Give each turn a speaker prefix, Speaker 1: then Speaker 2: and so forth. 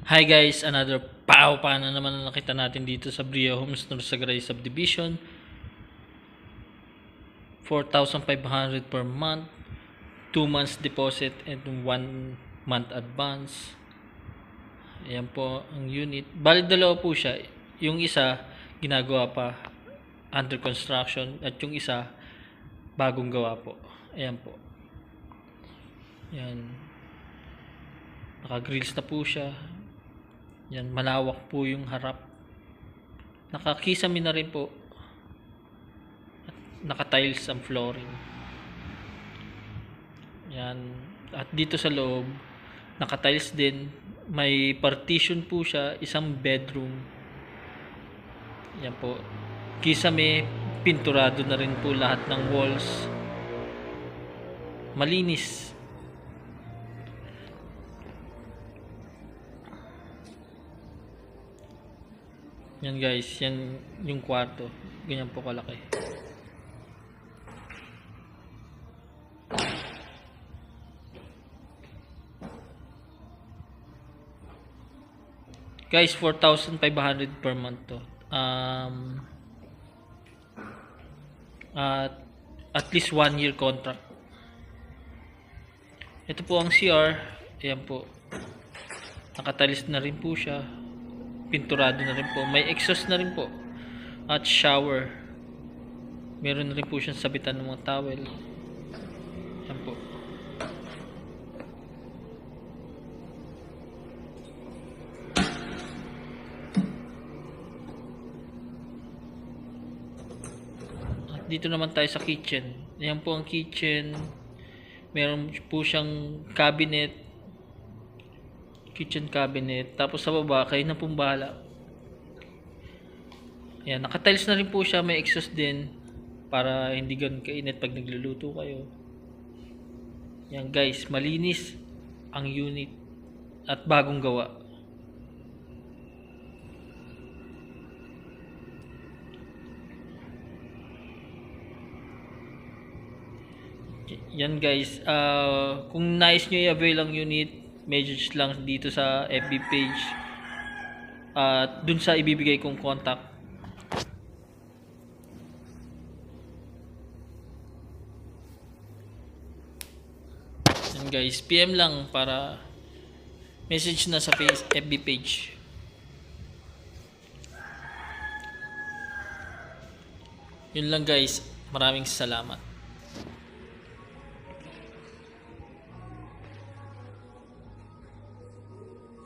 Speaker 1: Hi guys, another pow pa na naman ang nakita natin dito sa Bria Homes Norsagaray Subdivision. 4,500 per month, 2 months deposit and 1 month advance. Ayan po ang unit. Bali dalawa po siya. Yung isa ginagawa pa, under construction, at yung isa bagong gawa po. Ayan po. Ayan. Naka-grills na po siya. Yan, malawak po yung harap. Nakakisami na rin po. At naka-tiles ang flooring. Yan. At dito sa loob, naka-tiles din. May partition po siya, isang bedroom. Yan po. Kisame, pinturado na rin po lahat ng walls. Malinis. Yan guys, yan yung kwarto. Ganyan po kalaki. Guys, 4,500 per month to. At least 1 year contract. Ito po ang CR. Ayan po. Nakatalis na rin po siya. Pinturado na rin po. May exhaust na rin po. At shower. Meron na rin po siyang sabitan ng mga towel. Yan po. At dito naman tayo sa kitchen. Yan po ang kitchen. Meron po siyang cabinet. Kitchen cabinet. Tapos sa baba, kayo na pong bahala. Ayan, naka-tiles na rin po siya. May exhaust din. Para hindi ganun kainit pag nagluluto kayo. Ayan guys, malinis ang unit. At bagong gawa. Yan guys, kung nais nyo i-avail ang unit, message lang dito sa FB page at dun sa ibibigay kong contact. And guys, PM lang para message na sa FB page. Yun lang guys, maraming salamat.